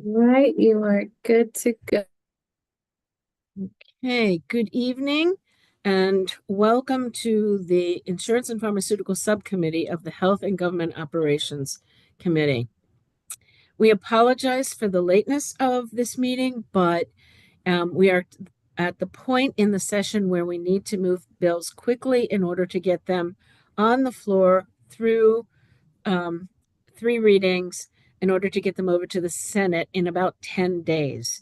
All right, you are good to go. Hey, good evening and welcome to the Insurance and Pharmaceutical Subcommittee of the Health and Government Operations Committee. We apologize for the lateness of this meeting, but we are at the point in the session where we need to move bills quickly in order to get them on the floor through um, three readings in order to get them over to the Senate in about 10 days.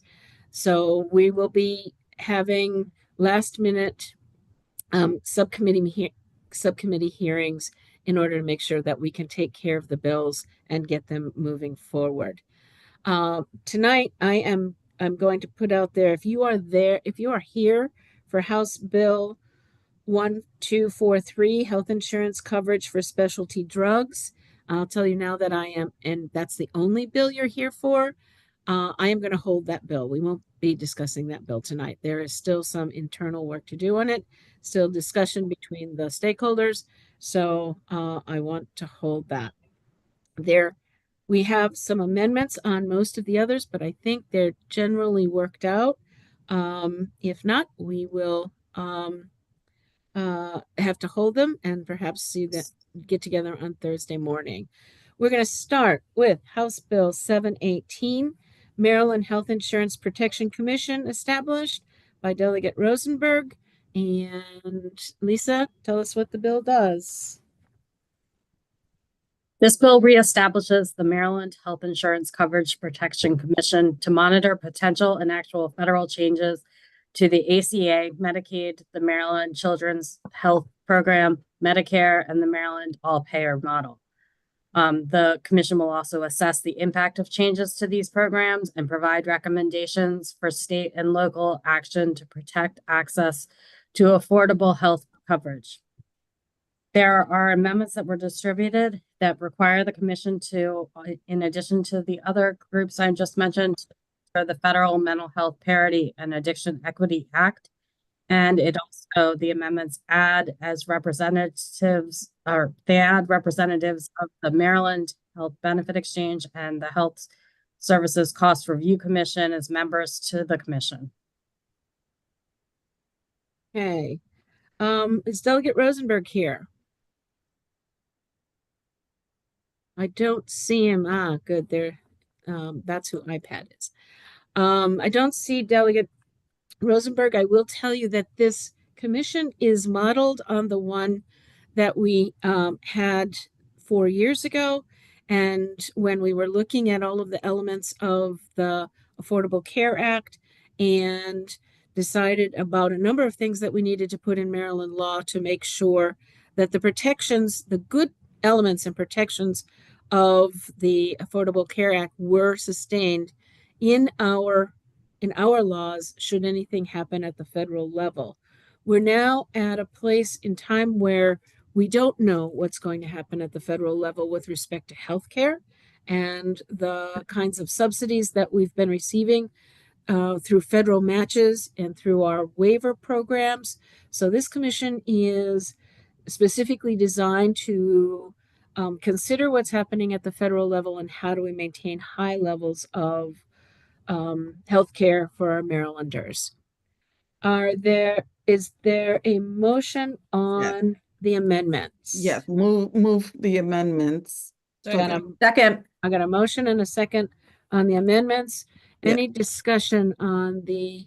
So we will be having last minute um, subcommittee subcommittee hearings in order to make sure that we can take care of the bills and get them moving forward. Tonight, I'm going to put out there if you are here for House Bill 1243, health insurance coverage for specialty drugs. I'll tell you now that I am, and that's the only bill you're here for. I am going to hold that bill. We won't be discussing that bill tonight. There is still some internal work to do on it, still discussion between the stakeholders. So I want to hold that. There, we have some amendments on most of the others, but I think they're generally worked out. If not, we will have to hold them and perhaps see that get together on Thursday morning. We're going to start with House Bill 718, Maryland Health Insurance Protection Commission, established by Delegate Rosenberg. And Lisa, tell us what the bill does. This bill reestablishes the Maryland Health Insurance Coverage Protection Commission to monitor potential and actual federal changes to the ACA, Medicaid, the Maryland Children's Health Program, Medicare, and the Maryland all-payer model. The commission will also assess the impact of changes to these programs and provide recommendations for state and local action to protect access to affordable health coverage. There are amendments that were distributed that require the commission to, in addition to the other groups I just mentioned, for the Federal Mental Health Parity and Addiction Equity Act. And it also, the amendments add as representatives, or they add representatives of the Maryland Health Benefit Exchange and the Health Services Cost Review Commission as members to the commission. Okay. Is Delegate Rosenberg here? I don't see him. Good. There. That's who iPad is. I don't see Delegate Rosenberg. I will tell you that this commission is modeled on the one that we had 4 years ago. And when we were looking at all of the elements of the Affordable Care Act and decided about a number of things that we needed to put in Maryland law to make sure that the protections, the good elements and protections of the Affordable Care Act were sustained in our laws should anything happen at the federal level. We're now at a place in time where we don't know what's going to happen at the federal level with respect to healthcare and the kinds of subsidies that we've been receiving through federal matches and through our waiver programs. So this commission is specifically designed to consider what's happening at the federal level and how do we maintain high levels of health care for our Marylanders. Is there a motion on the amendments? Yes, move the amendments. Second. Second. I got a motion and a second on the amendments. Yep. Any discussion on the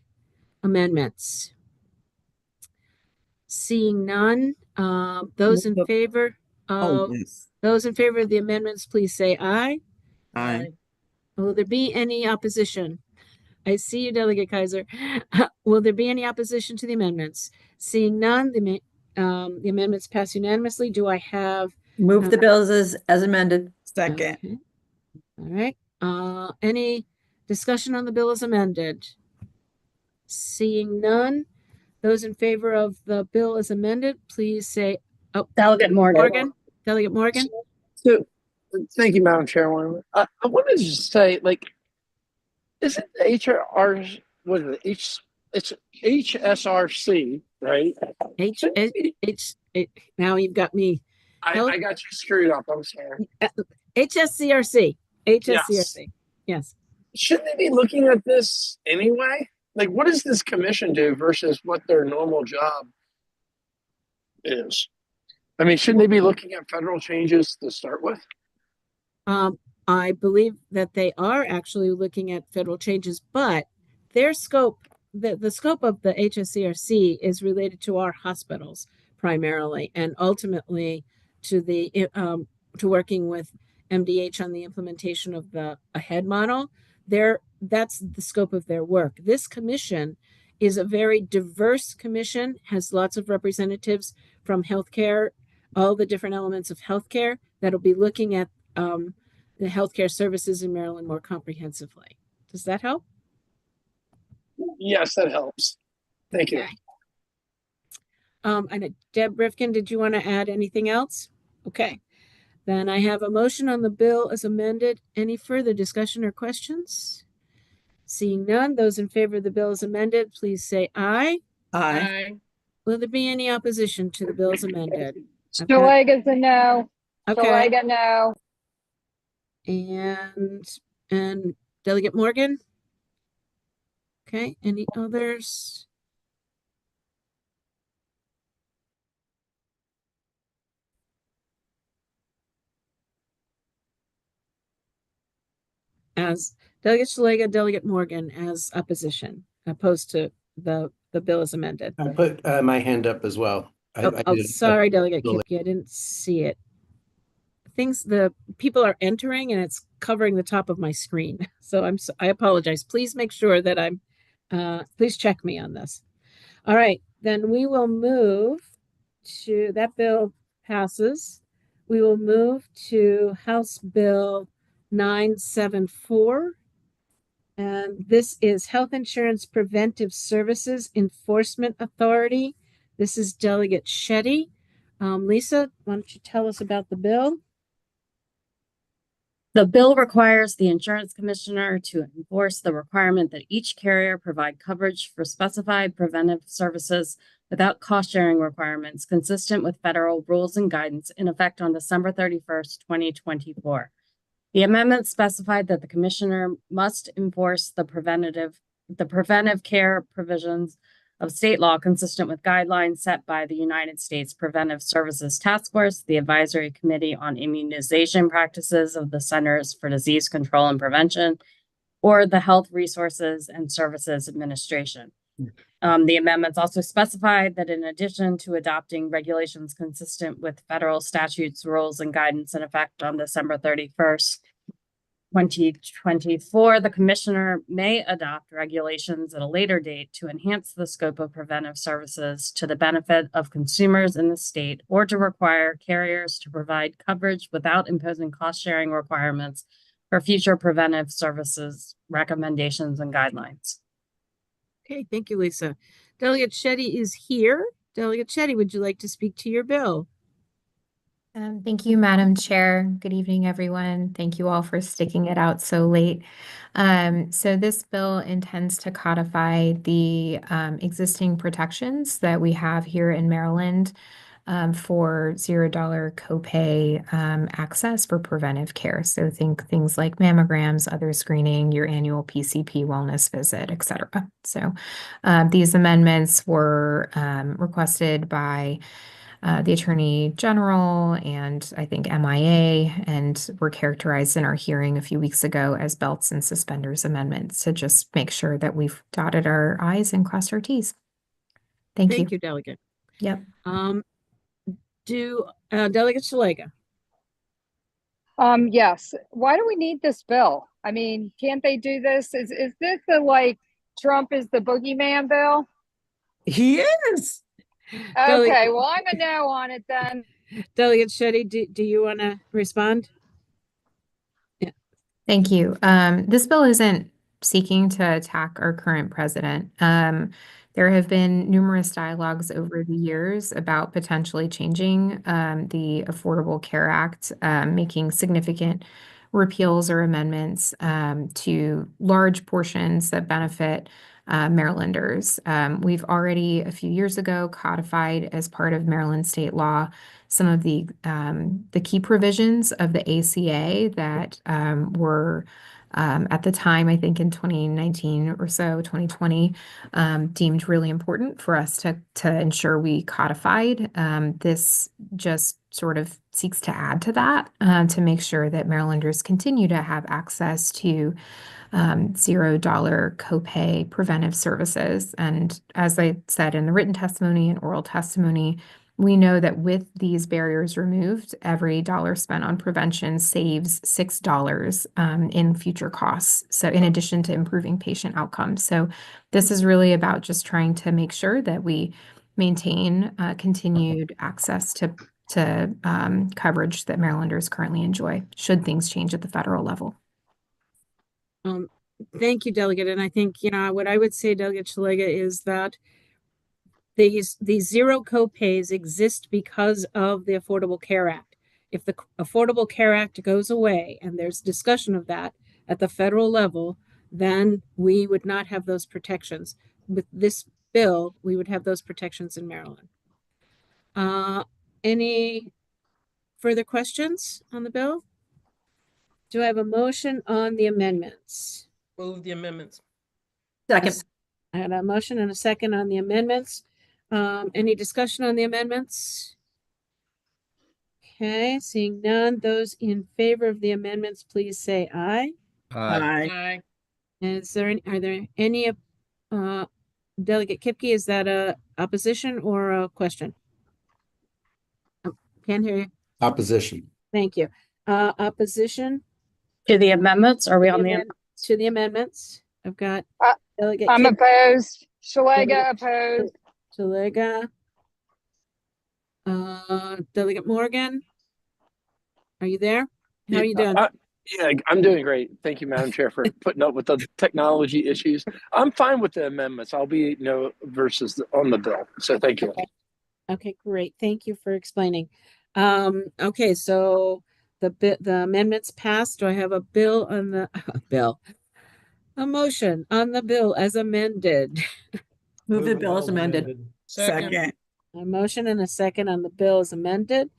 amendments? Seeing none, those in favor of those in favor of the amendments, please say aye. Aye. Will there be any opposition? I see you, Delegate Kaiser. Will there be any opposition to the amendments? Seeing none, the amendments pass unanimously. Do I have move the bills as amended? Second. Okay. All right. Any discussion on the bill as amended? Seeing none, those in favor of the bill as amended, please say, Delegate Morgan. Delegate Morgan. So, thank you, Madam Chairwoman. I wanted to just say, like, isn't HR, what is it? It's HSRC, right? Now you've got me. I got you screwed up. I'm sorry. HSCRC. HSCRC. Yes. shouldn't they be looking at this anyway? Like, what does this commission do versus what their normal job is? I mean, shouldn't they be looking at federal changes to start with? I believe that they are actually looking at federal changes, but their scope, the scope of the HSCRC is related to our hospitals primarily, and ultimately to the to working with MDH on the implementation of the AHEAD model. That's the scope of their work. This commission is a very diverse commission, has lots of representatives from healthcare, all the different elements of healthcare that'll be looking at the healthcare services in Maryland more comprehensively. Does that help? Yes, that helps. Thank you. Okay. And Deb Rifkin, did you want to add anything else? Okay. Then I have a motion on the bill as amended. Any further discussion or questions? Seeing none, those in favor of the bill as amended, please say aye. Aye. Will there be any opposition to the bill as amended? Shalega's a no. Okay. Shalega, no. And Delegate Morgan? Okay, any others? As Delegate Shalega, Delegate Morgan as opposition, opposed to the bill as amended. I put my hand up as well. Sorry, Delegate Kipke, I didn't see it. The people are entering and it's covering the top of my screen. So I apologize. Please make sure that please check me on this. All right, then we will move to, that bill passes. We will move to House Bill 974. And this is Health Insurance Preventive Services Enforcement Authority. This is Delegate Shetty. Lisa, why don't you tell us about the bill? The bill requires the insurance commissioner to enforce the requirement that each carrier provide coverage for specified preventive services without cost-sharing requirements consistent with federal rules and guidance in effect on December 31st, 2024. The amendment specified that the commissioner must enforce the preventive care provisions of state law consistent with guidelines set by the United States Preventive Services Task Force, the Advisory Committee on Immunization Practices of the Centers for Disease Control and Prevention, or the Health Resources and Services Administration. The amendments also specified that in addition to adopting regulations consistent with federal statutes, rules, and guidance in effect on December 31st, 2024, the commissioner may adopt regulations at a later date to enhance the scope of preventive services to the benefit of consumers in the state, or to require carriers to provide coverage without imposing cost-sharing requirements for future preventive services recommendations and guidelines. Okay, thank you, Lisa. Delegate Shetty is here. Delegate Shetty, would you like to speak to your bill? Thank you, Madam Chair. Good evening, everyone. Thank you all for sticking it out so late. So this bill intends to codify the existing protections that we have here in Maryland for $0 copay access for preventive care. So think things like mammograms, other screening, your annual PCP wellness visit, et cetera. So these amendments were requested by the Attorney General and I think MIA, and were characterized in our hearing a few weeks ago as belts and suspenders amendments to just make sure that we've dotted our I's and crossed our T's. Thank you. Thank you, Delegate. Yep. Delegate Shalega? Yes. Why do we need this bill? I mean, can't they do this? Is this the Trump is the boogeyman bill? He is. Okay, well, I'm a no on it then. Delegate Shetty, do you want to respond? Thank you. This bill isn't seeking to attack our current president. There have been numerous dialogues over the years about potentially changing the Affordable Care Act, making significant repeals or amendments to large portions that benefit Marylanders. We've already, a few years ago, codified as part of Maryland state law some of the key provisions of the ACA that were at the time, I think in 2019 or so, 2020, deemed really important for us to ensure we codified. This just sort of seeks to add to that to make sure that Marylanders continue to have access to $0 copay preventive services. And as I said in the written testimony and oral testimony, we know that with these barriers removed, every dollar spent on prevention saves $6 in future costs. So in addition to improving patient outcomes. So this is really about just trying to make sure that we maintain continued access to coverage that Marylanders currently enjoy, should things change at the federal level. Thank you, Delegate. And I think, what I would say, Delegate Shalega, is that these zero copays exist because of the Affordable Care Act. If the Affordable Care Act goes away, and there's discussion of that at the federal level, then we would not have those protections. With this bill, we would have those protections in Maryland. Any further questions on the bill? Do I have a motion on the amendments? Move the amendments. Second. I had a motion and a second on the amendments. Any discussion on the amendments? Okay, seeing none, those in favor of the amendments, please say aye. Aye. And are there any, Delegate Kipke, is that a opposition or a question? Oh, can't hear you. Opposition. Thank you. Opposition To the amendments, are we on the, to the amendments? I've got Delegate I'm Kipke, opposed. Shalega opposed. Shalega, Delegate Morgan. Are you there? How are you doing? Yeah, I'm doing great. Thank you, Madam Chair, for putting up with the technology issues. I'm fine with the amendments. I'll be no versus on the bill. So thank you. Okay, great. Thank you for explaining. Okay, so the amendments passed. Do I have a bill on the a motion on the bill as amended? Move the bill as amended. Second. A motion and a second on the bill as amended.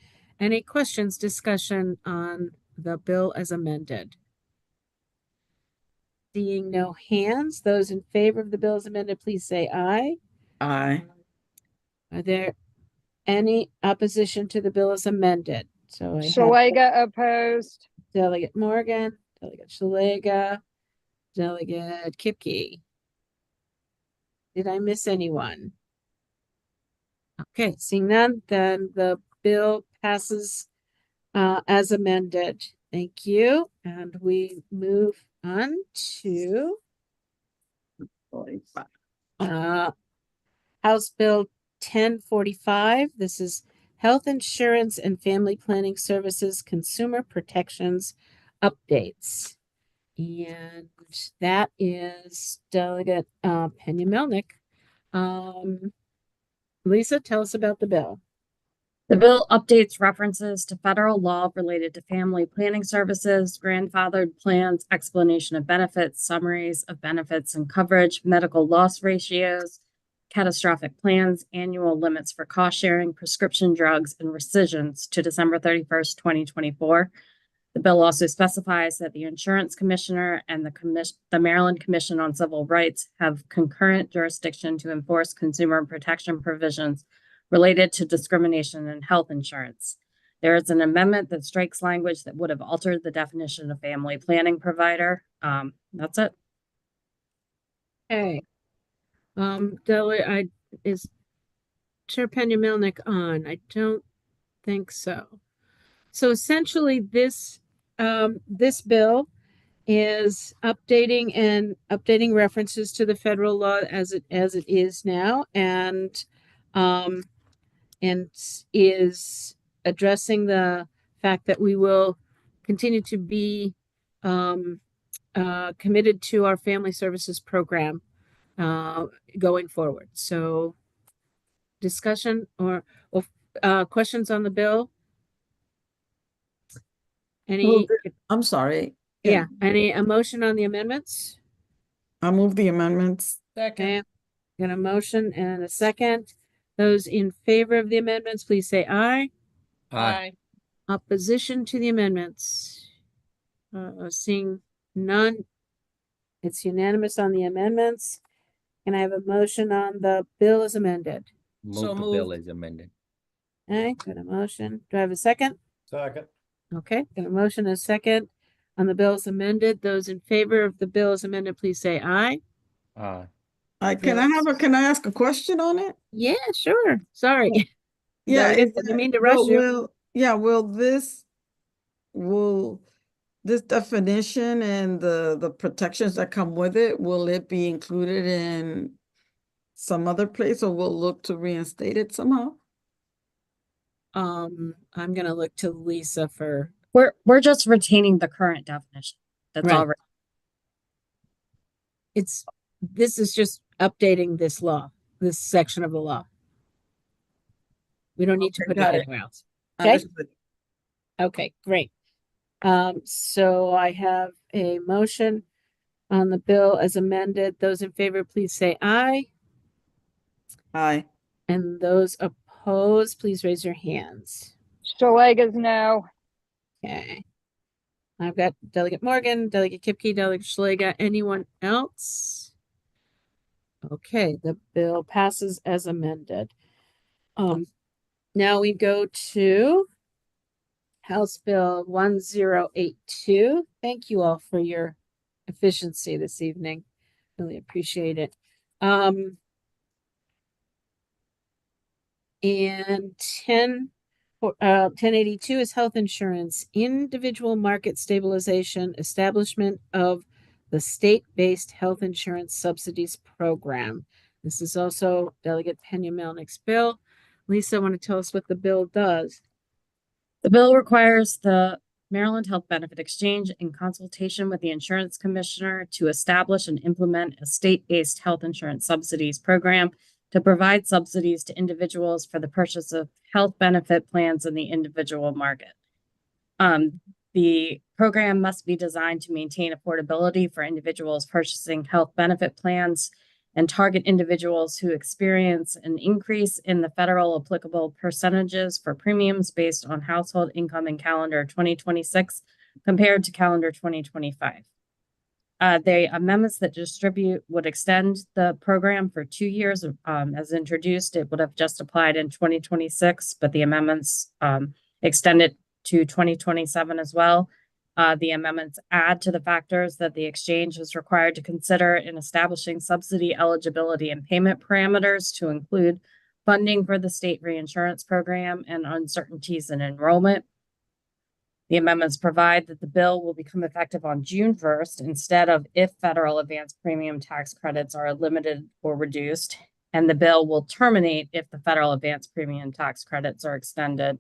Any questions, discussion on the bill as amended? Seeing no hands, those in favor of the bill as amended, please say aye. Aye. Are there any opposition to the bill as amended? So I have Shalega opposed. Delegate Morgan, Delegate Shalega, Delegate Kipke. Did I miss anyone? Okay, seeing none, then the bill passes as amended. Thank you. And we move on to House Bill 1045. This is Health Insurance and Family Planning Services Consumer Protections Updates. And that is Delegate Pena Melnick. Lisa, tell us about the bill. the bill updates references to federal law related to family planning services, grandfathered plans, explanation of benefits, summaries of benefits and coverage, medical loss ratios, catastrophic plans, annual limits for cost sharing, prescription drugs, and rescissions to December 31st, 2024. The bill also specifies that the Insurance Commissioner and the Maryland Commission on Civil Rights have concurrent jurisdiction to enforce consumer protection provisions related to discrimination in health insurance. There is an amendment that strikes language that would have altered the definition of family planning provider. That's it. Okay. Is Chair Pena Melnick on? I don't think so. So essentially, this bill is updating references to the federal law as it is now, and is addressing the fact that we will continue to be committed to our family services program going forward. So discussion or questions on the bill? Any? I'm sorry. Yeah. Any motion on the amendments? I'll move the amendments. Okay. Got a motion and a second. Those in favor of the amendments, please say aye. Aye. Opposition to the amendments? Seeing None. It's unanimous on the amendments. Can I have a motion on the bill as amended? So Move the bill moved. as amended. Okay, got a motion. Do I have a second? Second. Okay, got a motion and a second on the bill as amended. Those in favor of the bill as amended, please say aye. Aye. Can I ask a question on it? Yeah, sure. Sorry. Yeah, Delegate, didn't mean to rush you. Will this definition and the protections that come with it, will it be included in some other place, or we'll look to reinstate it somehow? I'm gonna look to Lisa for, We're just retaining the current definition. That's Right. already. this is just updating this law, this section of the law. We don't need to Okay, put it got it. anywhere else. Okay, Understood. okay, great. So I have a motion on the bill as amended. Those in favor, please say aye. Aye. And those opposed, please raise your hands. Shalega's no. Okay. I've got Delegate Morgan, Delegate Kipke, Delegate Schlega. Anyone else? Okay, the bill passes as amended. Now we go to House Bill 1082. Thank you all for your efficiency this evening. Really appreciate it. And 1082 is health insurance, individual market stabilization, establishment of the state-based health insurance subsidies program. This is also Delegate Pena Melnick's bill. Lisa, want to tell us what the bill does? The bill requires the Maryland Health Benefit Exchange, in consultation with the insurance commissioner, to establish and implement a state-based health insurance subsidies program to provide subsidies to individuals for the purchase of health benefit plans in the individual market. The program must be designed to maintain affordability for individuals purchasing health benefit plans and target individuals who experience an increase in the federal applicable percentages for premiums based on household income in calendar 2026 compared to calendar 2025. The amendments that distribute would extend the program for 2 years. As introduced, it would have just applied in 2026, but the amendments extend it to 2027 as well. The amendments add to the factors that the exchange is required to consider in establishing subsidy eligibility and payment parameters to include funding for the state reinsurance program and uncertainties in enrollment. The amendments provide that the bill will become effective on June 1st instead of if federal advance premium tax credits are limited or reduced, and the bill will terminate if the federal advance premium tax credits are extended.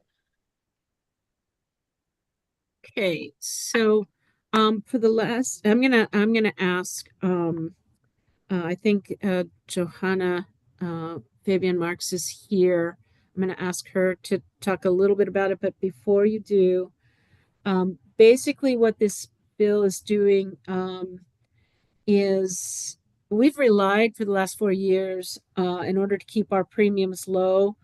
Okay, so for the last, I'm gonna ask I think Johanna Fabian Marks is here. I'm gonna ask her to talk a little bit about it, but before you do, basically what this bill is doing is we've relied for the last 4 years in order to keep our premiums low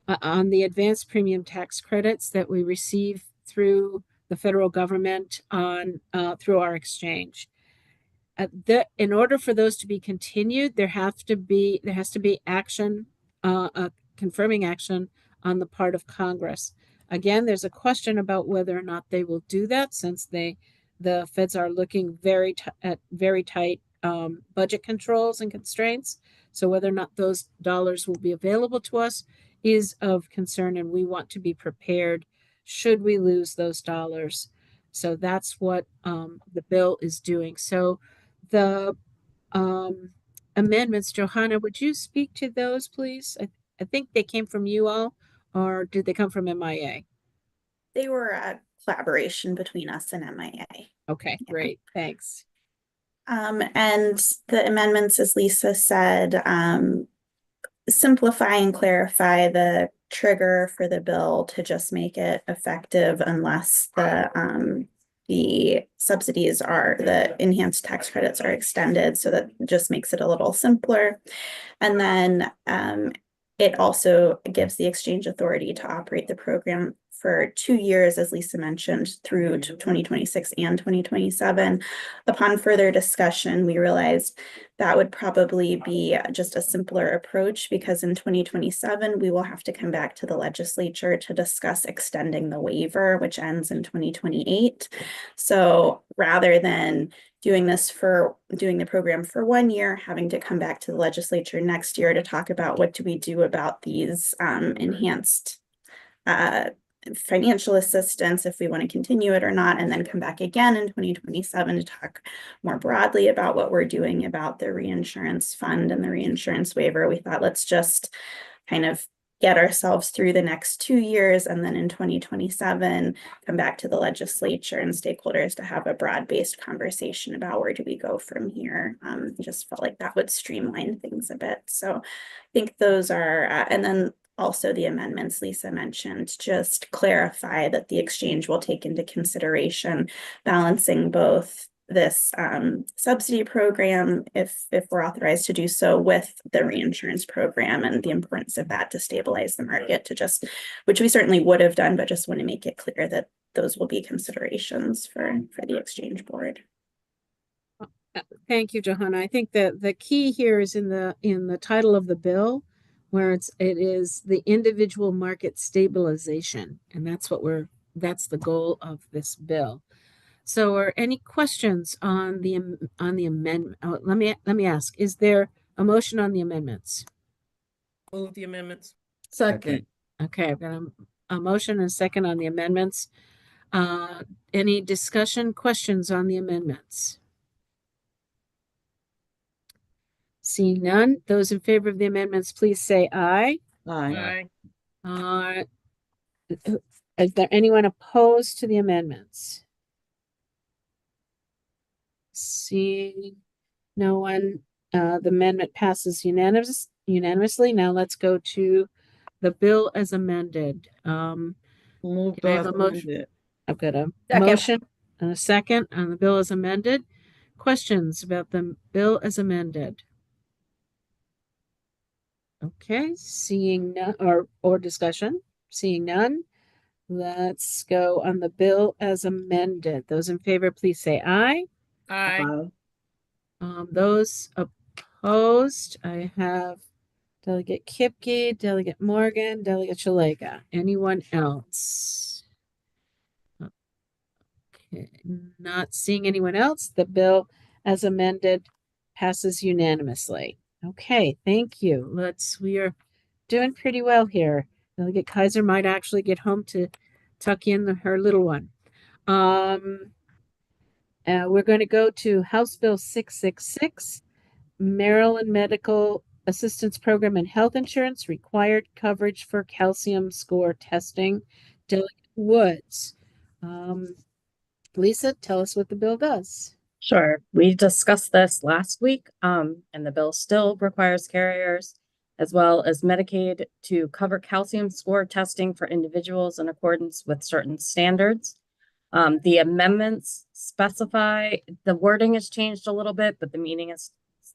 on the advanced premium tax credits that we receive through the federal government on through our exchange. In order for those to be continued, there has to be action, confirming action on the part of Congress. Again, there's a question about whether or not they will do that, since the feds are looking at very tight budget controls and constraints. So whether or not those dollars will be available to us is of concern, and we want to be prepared should we lose those dollars. So that's what the bill is doing. So the amendments, Johanna, would you speak to those, please? I think they came from you all, or did they come from MIA? They were a collaboration between us and MIA. Okay, great, thanks. And the amendments, as Lisa said, simplify and clarify the trigger for the bill to just make it effective unless the subsidies are, the enhanced tax credits are extended, so that just makes it a little simpler. And then it also gives the exchange authority to operate the program for 2 years, as Lisa mentioned, through to 2026 and 2027. Upon further discussion, we realized that would probably be just a simpler approach, because in 2027, we will have to come back to the legislature to discuss extending the waiver, which ends in 2028. So rather than doing the program for 1 year, having to come back to the legislature next year to talk about what do we do about these enhanced financial assistance, if we want to continue it or not, and then come back again in 2027 to talk more broadly about what we're doing about the reinsurance fund and the reinsurance waiver. We thought, let's just kind of get ourselves through the next 2 years, and then in 2027 come back to the legislature and stakeholders to have a broad-based conversation about where do we go from here. Just felt like that would streamline things a bit. So I think those are, and then also the amendments Lisa mentioned just clarify that the exchange will take into consideration balancing both this subsidy program, if we're authorized to do so, with the reinsurance program, and the importance of that to stabilize the market, to just, which we certainly would have done, but just want to make it clear that those will be considerations for the exchange board. Thank you, Johanna. I think that the key here is in the title of the bill, where it is the individual market stabilization, and that's the goal of this bill. So, are any questions on the amendment? Oh, let me ask: is there a motion on the amendments? Move the amendments. Second. Okay, I've got a motion and a second on the amendments. Any discussion, questions on the amendments? Seeing none, those in favor of the amendments, please say aye. Aye. Is there anyone opposed to the amendments? Seeing no one, the amendment passes unanimously. Now let's go to the bill as amended. Move Can I have as a motion? amended. I've got a Second. motion and a second on the bill as amended. Questions about the bill as amended? Okay, seeing none, or discussion, seeing none. Let's go on the bill as amended. Those in favor, please say aye. Aye. Those opposed, I have Delegate Kipke, Delegate Morgan, Delegate Shalega. Anyone else? Okay, not seeing anyone else. The bill as amended passes unanimously. Okay, thank you. We are doing pretty well here. Delegate Kaiser might actually get home to tuck in her little one. We're going to go to House Bill 666, Maryland Medical Assistance Program and Health Insurance, required coverage for calcium score testing. Delegate Woods. Lisa, tell us what the bill does. Sure. We discussed this last week, and the bill still requires carriers as well as Medicaid to cover calcium score testing for individuals in accordance with certain standards. The amendments specify, the wording has changed a little bit, but the meaning is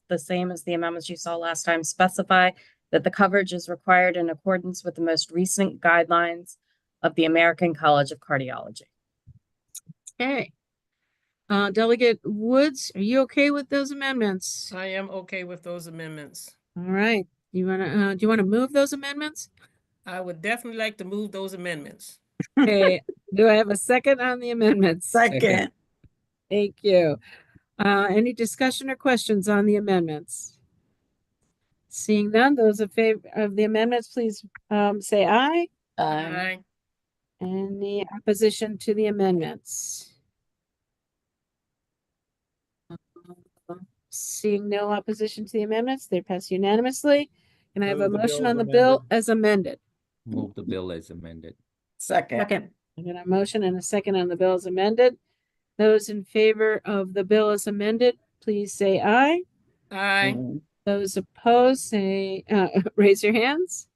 the same as the amendments you saw last time, specify that the coverage is required in accordance with the most recent guidelines of the American College of Cardiology. Okay. Delegate Woods, are you okay with those amendments? I am okay with those amendments. All right. Do you want to move those amendments? I would definitely like to move those amendments. Okay. Do I have a second on the amendments? Second. Thank you. Any discussion or questions on the amendments? Seeing none, those in favor of the amendments, please say aye. Aye. Any opposition to the amendments? Seeing no opposition to the amendments, they pass unanimously. Can I have a Move the motion bill on as the bill amended. as amended? Move the bill as amended. Second. Second. I got a motion and a second on the bill as amended. Those in favor of the bill as amended, please say aye. Aye. Those opposed, say, raise your hands.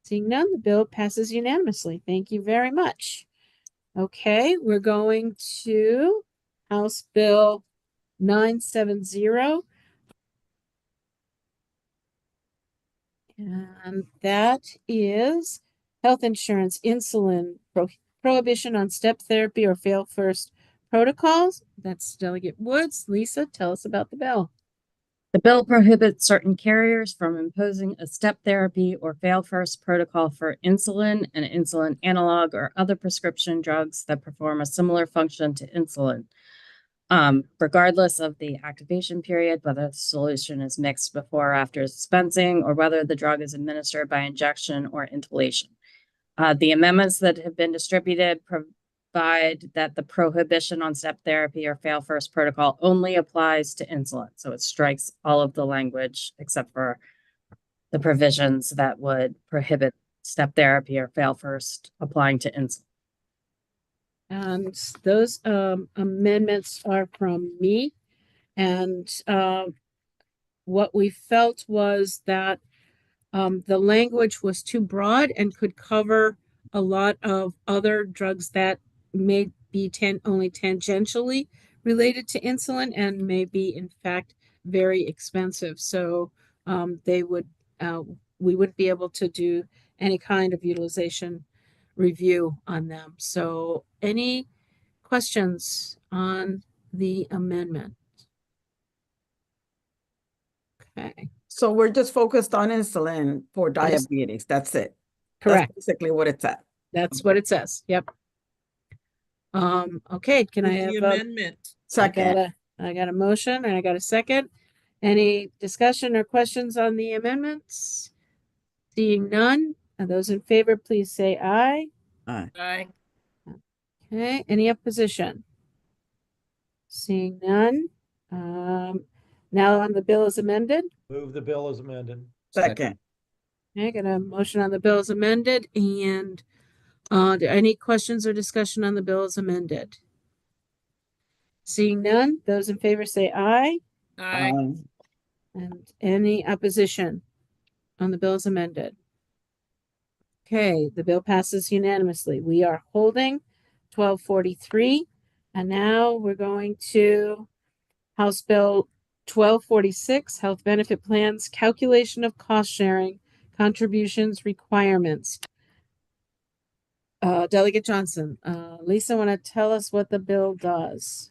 Seeing none, the bill passes unanimously. Thank you very much. Okay, we're going to House Bill 970. And that is health insurance, insulin, prohibition on step therapy or fail first protocols. That's Delegate Woods. Lisa, tell us about the bill. The bill prohibits certain carriers from imposing a step therapy or fail first protocol for insulin and insulin analog or other prescription drugs that perform a similar function to insulin, regardless of the activation period, whether the solution is mixed before or after dispensing, or whether the drug is administered by injection or inhalation. The amendments that have been distributed provide that the prohibition on step therapy or fail first protocol only applies to insulin. So it strikes all of the language except for the provisions that would prohibit step therapy or fail first applying to insulin. And those amendments are from me. And what we felt was that the language was too broad and could cover a lot of other drugs that may be only tangentially related to insulin and may be in fact very expensive. So we wouldn't be able to do any kind of utilization review on them. So any questions on the amendment? Okay. So we're just focused on insulin for Yes. diabetes. That's it. Correct. That's basically what it's at. That's what it says. Yep. Okay, can I Move have the a, amendment? Second. I got a motion and I got a second. Any discussion or questions on the amendments? Seeing none, and those in favor, please say aye. Aye. Okay, any opposition? Seeing none. Now on the bill as amended. Move the bill as amended. Second. Okay, got a motion on the bill as amended, and any questions or discussion on the bill as amended? Seeing none, those in favor say aye. Aye. And any opposition on the bill as amended? Okay, the bill passes unanimously. We are holding 1243, and now we're going to House Bill 1246, Health Benefit Plans, Calculation of Cost Sharing, Contributions Requirements. Delegate Johnson, Lisa, want to tell us what the bill does?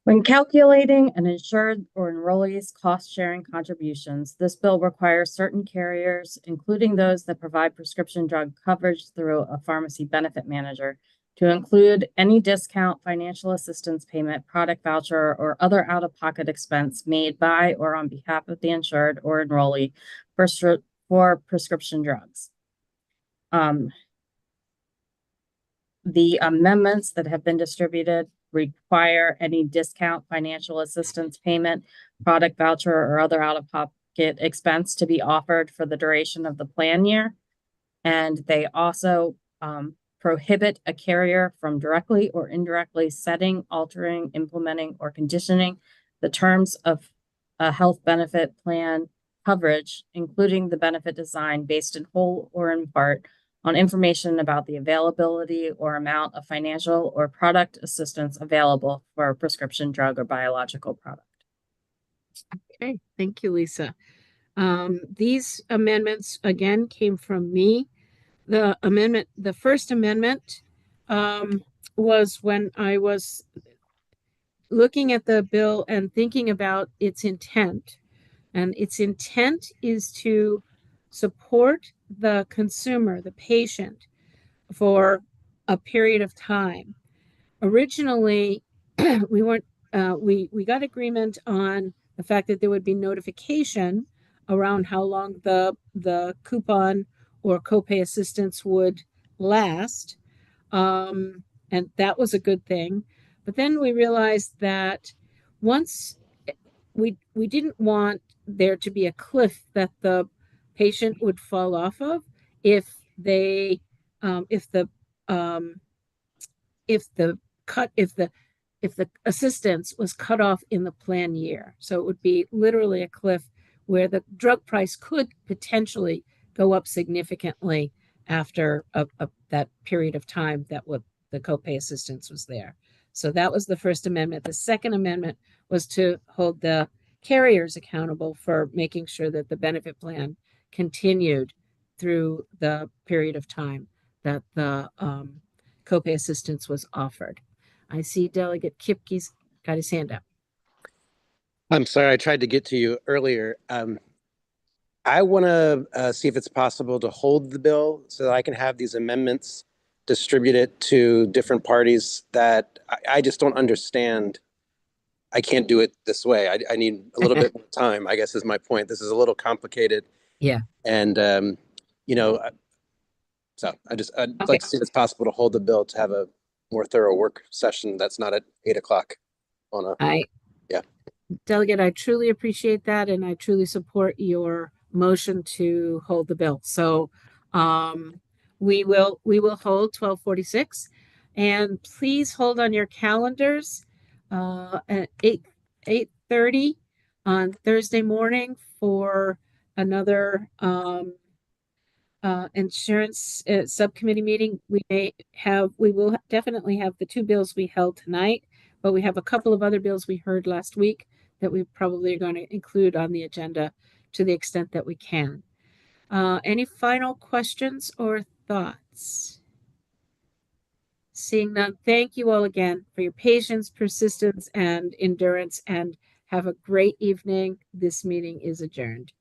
When calculating an insured or enrollee's cost-sharing contributions, this bill requires certain carriers, including those that provide prescription drug coverage through a pharmacy benefit manager, to include any discount, financial assistance payment, product voucher, or other out-of-pocket expense made by or on behalf of the insured or enrollee for prescription drugs. The amendments that have been distributed require any discount, financial assistance payment, product voucher, or other out-of-pocket expense to be offered for the duration of the plan year. And they also prohibit a carrier from directly or indirectly setting, altering, implementing, or conditioning the terms of a health benefit plan coverage, including the benefit design, based in whole or in part on information about the availability or amount of financial or product assistance available for a prescription drug or biological product. Okay, thank you, Lisa. These amendments again came from me. The first amendment was when I was looking at the bill and thinking about its intent. And its intent is to support the consumer, the patient, for a period of time. Originally, we got agreement on the fact that there would be notification around how long the coupon or copay assistance would last. And that was a good thing. But then we realized that once we didn't want there to be a cliff that the patient would fall off of if the assistance was cut off in the plan year. So it would be literally a cliff where the drug price could potentially go up significantly after that period of time that the copay assistance was there. So that was the first amendment. The second amendment was to hold the carriers accountable for making sure that the benefit plan continued through the period of time that the copay assistance was offered. I see Delegate Kipke's got his hand up. I'm sorry, I tried to get to you earlier. I want to see if it's possible to hold the bill so that I can have these amendments distributed to different parties that I just don't understand. I can't do it this way. I need a little bit more time, I guess is my point. This is a little complicated. Yeah. And, so I'd Okay. like to see if it's possible to hold the bill to have a more thorough work session that's not at 8 o'clock on a. Delegate, I truly appreciate that, and I truly support your motion to hold the bill. So we will hold 12:46, and please hold on your calendars at 8:30 on Thursday morning for another insurance subcommittee meeting. We will definitely have the two bills we held tonight, but we have a couple of other bills we heard last week that we probably are going to include on the agenda to the extent that we can. Any final questions or thoughts? Seeing none, thank you all again for your patience, persistence, and endurance, and have a great evening. This meeting is adjourned.